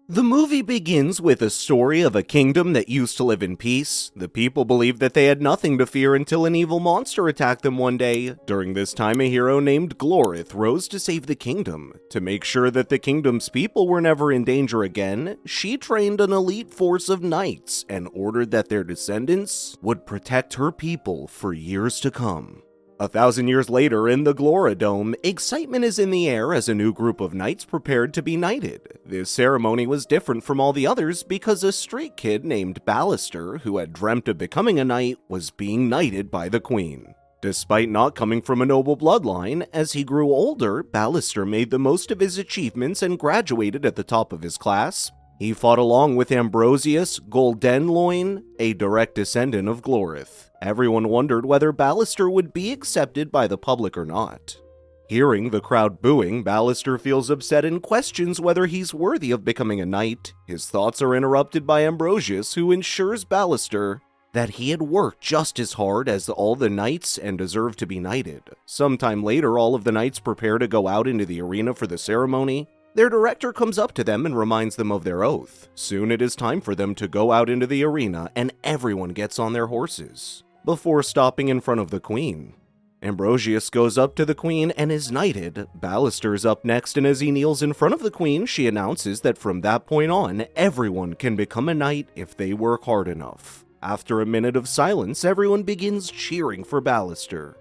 The movie begins with a story of a kingdom that used to live in peace. The people believed that they had nothing to fear until an evil monster attacked them one day. During this time, a hero named Glorith rose to save the kingdom. To make sure that the kingdom's people were never in danger again, she trained an elite force of knights and ordered that their descendants would protect her people for years to come. 1,000 years later, in the Glora Dome, excitement is in the air as a new group of knights prepared to be knighted. This ceremony was different from all the others because a street kid named Ballister, who had dreamt of becoming a knight, was being knighted by the queen. Despite not coming from a noble bloodline, as he grew older, Ballister made the most of his achievements and graduated at the top of his class. He fought along with Ambrosius Goldenloin, a direct descendant of Glorith. Everyone wondered whether Ballister would be accepted by the public or not. Hearing the crowd booing, Ballister feels upset and questions whether he's worthy of becoming a knight. His thoughts are interrupted by Ambrosius, who ensures Ballister that he had worked just as hard as all the knights and deserved to be knighted. Sometime later, all of the knights prepare to go out into the arena for the ceremony. Their director comes up to them and reminds them of their oath. Soon it is time for them to go out into the arena, and everyone gets on their horses before stopping in front of the queen. Ambrosius goes up to the queen and is knighted. Ballister's up next, and as he kneels in front of the queen, she announces that from that point on, everyone can become a knight if they work hard enough. After a minute of silence, everyone begins cheering for Ballister.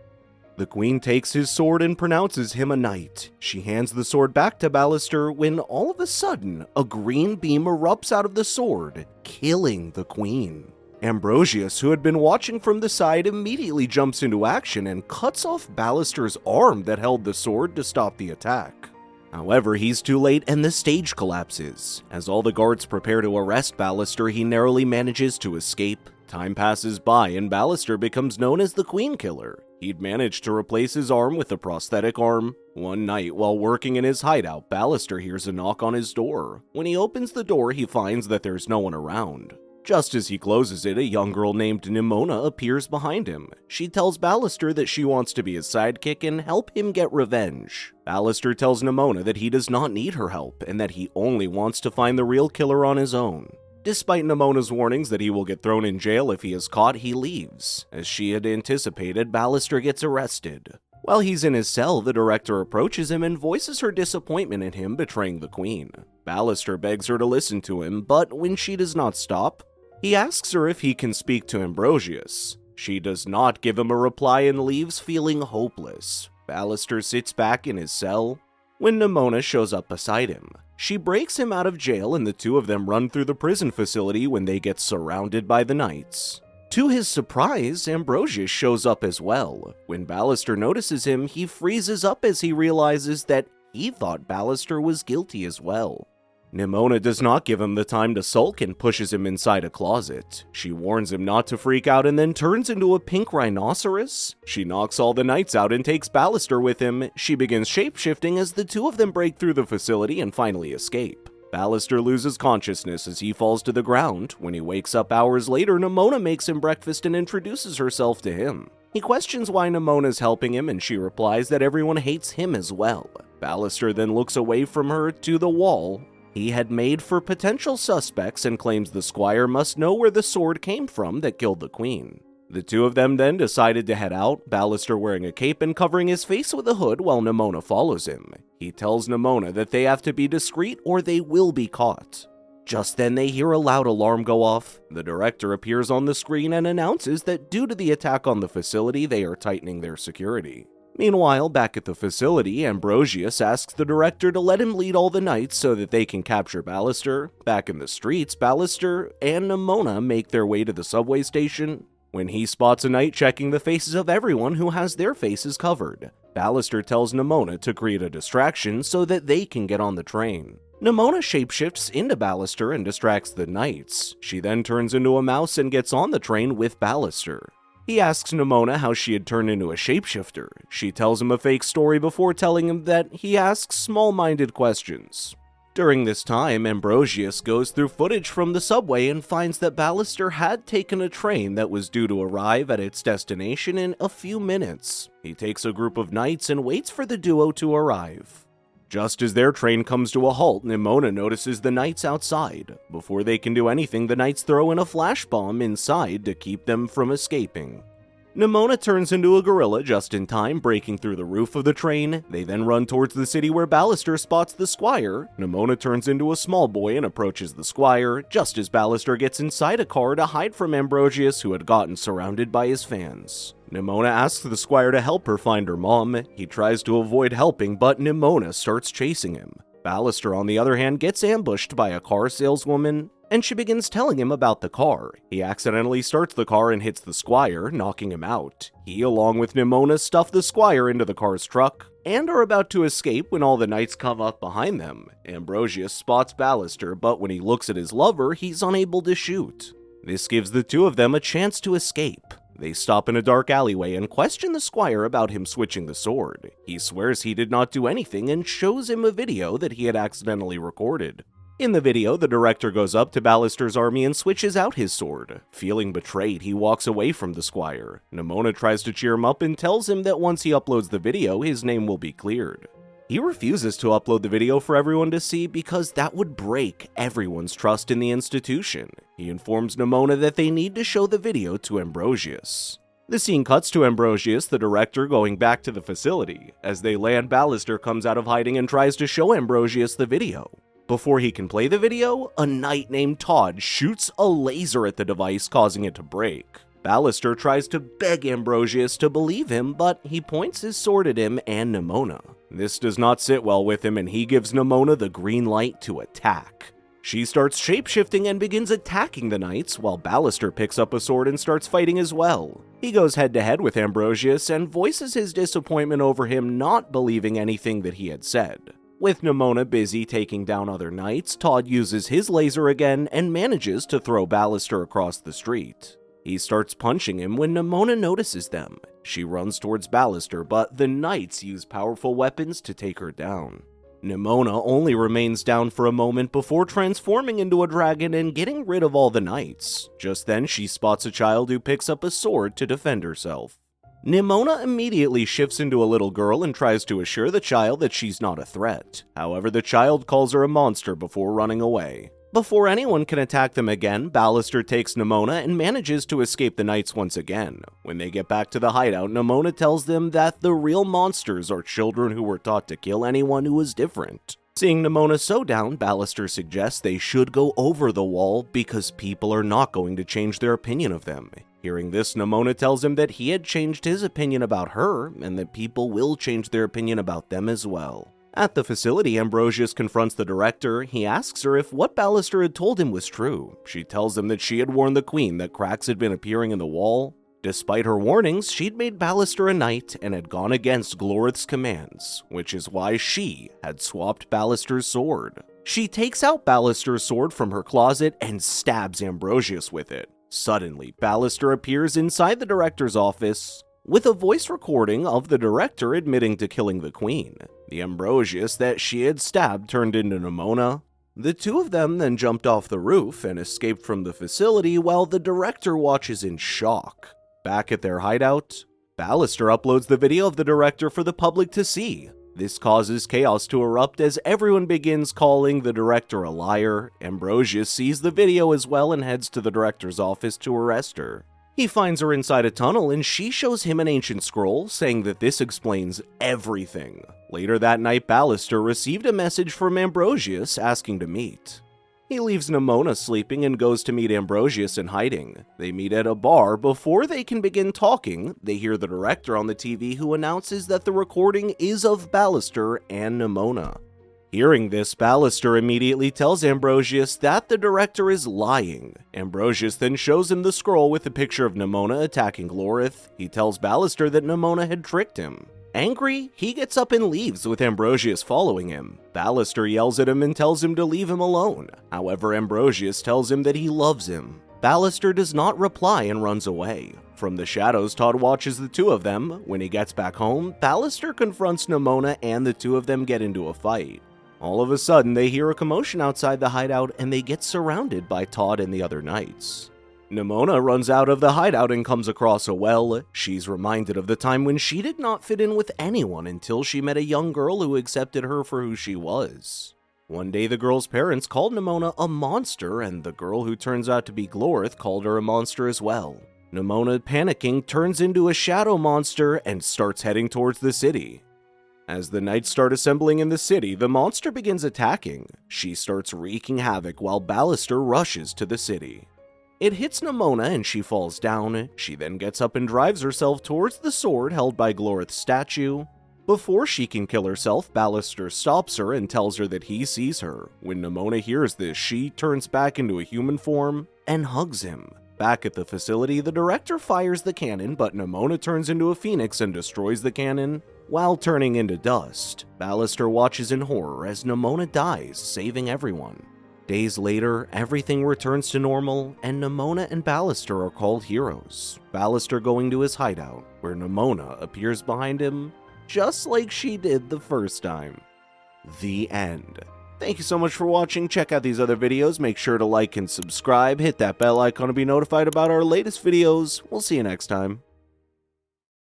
The queen takes his sword and pronounces him a knight. She hands the sword back to Ballister when all of a sudden, a green beam erupts out of the sword, killing the queen. Ambrosius, who had been watching from the side, immediately jumps into action and cuts off Ballister's arm that held the sword to stop the attack. However, he's too late and the stage collapses. As all the guards prepare to arrest Ballister, he narrowly manages to escape. Time passes by and Ballister becomes known as the Queen Killer. He'd managed to replace his arm with a prosthetic arm. One night, while working in his hideout, Ballister hears a knock on his door. When he opens the door, he finds that there's no one around. Just as he closes it, a young girl named Nimona appears behind him. She tells Ballister that she wants to be his sidekick and help him get revenge. Ballister tells Nimona that he does not need her help and that he only wants to find the real killer on his own. Despite Nimona's warnings that he will get thrown in jail if he is caught, he leaves. As she had anticipated, Ballister gets arrested. While he's in his cell, the director approaches him and voices her disappointment in him betraying the queen. Ballister begs her to listen to him, but when she does not stop, he asks her if he can speak to Ambrosius. She does not give him a reply and leaves feeling hopeless. Ballister sits back in his cell when Nimona shows up beside him. She breaks him out of jail and the two of them run through the prison facility when they get surrounded by the knights. To his surprise, Ambrosius shows up as well. When Ballister notices him, he freezes up as he realizes that he thought Ballister was guilty as well. Nimona does not give him the time to sulk and pushes him inside a closet. She warns him not to freak out and then turns into a pink rhinoceros. She knocks all the knights out and takes Ballister with him. She begins shapeshifting as the two of them break through the facility and finally escape. Ballister loses consciousness as he falls to the ground. When he wakes up hours later, Nimona makes him breakfast and introduces herself to him. He questions why Nimona's helping him and she replies that everyone hates him as well. Ballister then looks away from her to the wall he had made for potential suspects and claims the squire must know where the sword came from that killed the queen. The two of them then decided to head out, Ballister wearing a cape and covering his face with a hood while Nimona follows him. He tells Nimona that they have to be discreet or they will be caught. Just then they hear a loud alarm go off. The director appears on the screen and announces that due to the attack on the facility, they are tightening their security. Meanwhile, back at the facility, Ambrosius asks the director to let him lead all the knights so that they can capture Ballister. Back in the streets, Ballister and Nimona make their way to the subway station when he spots a knight checking the faces of everyone who has their faces covered. Ballister tells Nimona to create a distraction so that they can get on the train. Nimona shapeshifts into Ballister and distracts the knights. She then turns into a mouse and gets on the train with Ballister. He asks Nimona how she had turned into a shapeshifter. She tells him a fake story before telling him that he asks small-minded questions. During this time, Ambrosius goes through footage from the subway and finds that Ballister had taken a train that was due to arrive at its destination in a few minutes. He takes a group of knights and waits for the duo to arrive. Just as their train comes to a halt, Nimona notices the knights outside. Before they can do anything, the knights throw in a flash bomb inside to keep them from escaping. Nimona turns into a gorilla just in time, breaking through the roof of the train. They then run towards the city where Ballister spots the squire. Nimona turns into a small boy and approaches the squire, just as Ballister gets inside a car to hide from Ambrosius, who had gotten surrounded by his fans. Nimona asks the squire to help her find her mom. He tries to avoid helping, but Nimona starts chasing him. Ballister, on the other hand, gets ambushed by a car saleswoman, and she begins telling him about the car. He accidentally starts the car and hits the squire, knocking him out. He, along with Nimona, stuff the squire into the car's truck, and are about to escape when all the knights come up behind them. Ambrosius spots Ballister, but when he looks at his lover, he's unable to shoot. This gives the two of them a chance to escape. They stop in a dark alleyway and question the squire about him switching the sword. He swears he did not do anything and shows him a video that he had accidentally recorded. In the video, the director goes up to Ballister's army and switches out his sword. Feeling betrayed, he walks away from the squire. Nimona tries to cheer him up and tells him that once he uploads the video, his name will be cleared. He refuses to upload the video for everyone to see because that would break everyone's trust in the institution. He informs Nimona that they need to show the video to Ambrosius. The scene cuts to Ambrosius, the director, going back to the facility. As they land, Ballister comes out of hiding and tries to show Ambrosius the video. Before he can play the video, a knight named Todd shoots a laser at the device, causing it to break. Ballister tries to beg Ambrosius to believe him, but he points his sword at him and Nimona. This does not sit well with him, and he gives Nimona the green light to attack. She starts shapeshifting and begins attacking the knights, while Ballister picks up a sword and starts fighting as well. He goes head-to-head with Ambrosius and voices his disappointment over him not believing anything that he had said. With Nimona busy taking down other knights, Todd uses his laser again and manages to throw Ballister across the street. He starts punching him when Nimona notices them. She runs towards Ballister, but the knights use powerful weapons to take her down. Nimona only remains down for a moment before transforming into a dragon and getting rid of all the knights. Just then, she spots a child who picks up a sword to defend herself. Nimona immediately shifts into a little girl and tries to assure the child that she's not a threat. However, the child calls her a monster before running away. Before anyone can attack them again, Ballister takes Nimona and manages to escape the knights once again. When they get back to the hideout, Nimona tells them that the real monsters are children who were taught to kill anyone who was different. Seeing Nimona so down, Ballister suggests they should go over the wall because people are not going to change their opinion of them. Hearing this, Nimona tells him that he had changed his opinion about her and that people will change their opinion about them as well. At the facility, Ambrosius confronts the director. He asks her if what Ballister had told him was true. She tells him that she had warned the queen that cracks had been appearing in the wall. Despite her warnings, she'd made Ballister a knight and had gone against Glorith's commands, which is why she had swapped Ballister's sword. She takes out Ballister's sword from her closet and stabs Ambrosius with it. Suddenly, Ballister appears inside the director's office with a voice recording of the director admitting to killing the queen. The Ambrosius that she had stabbed turned into Nimona. The two of them then jumped off the roof and escaped from the facility while the director watches in shock. Back at their hideout, Ballister uploads the video of the director for the public to see. This causes chaos to erupt as everyone begins calling the director a liar. Ambrosius sees the video as well and heads to the director's office to arrest her. He finds her inside a tunnel and she shows him an ancient scroll, saying that this explains everything. Later that night, Ballister received a message from Ambrosius asking to meet. He leaves Nimona sleeping and goes to meet Ambrosius in hiding. They meet at a bar. Before they can begin talking, they hear the director on the TV who announces that the recording is of Ballister and Nimona. Hearing this, Ballister immediately tells Ambrosius that the director is lying. Ambrosius then shows him the scroll with a picture of Nimona attacking Glorith. He tells Ballister that Nimona had tricked him. Angry, he gets up and leaves with Ambrosius following him. Ballister yells at him and tells him to leave him alone. However, Ambrosius tells him that he loves him. Ballister does not reply and runs away. From the shadows, Todd watches the two of them. When he gets back home, Ballister confronts Nimona and the two of them get into a fight. All of a sudden, they hear a commotion outside the hideout and they get surrounded by Todd and the other knights. Nimona runs out of the hideout and comes across a well. She's reminded of the time when she did not fit in with anyone until she met a young girl who accepted her for who she was. One day the girl's parents called Nimona a monster, and the girl who turns out to be Glorith called her a monster as well. Nimona, panicking, turns into a shadow monster and starts heading towards the city. As the knights start assembling in the city, the monster begins attacking. She starts wreaking havoc while Ballister rushes to the city. It hits Nimona and she falls down. She then gets up and drives herself towards the sword held by Glorith's statue. Before she can kill herself, Ballister stops her and tells her that he sees her. When Nimona hears this, she turns back into a human form and hugs him. Back at the facility, the director fires the cannon, but Nimona turns into a phoenix and destroys the cannon while turning into dust. Ballister watches in horror as Nimona dies, saving everyone. Days later, everything returns to normal, and Nimona and Ballister are called heroes. Ballister going to his hideout, where Nimona appears behind him, just like she did the first time. The end. Thank you so much for watching. Check out these other videos. Make sure to like and subscribe. Hit that bell icon to be notified about our latest videos. We'll see you next time.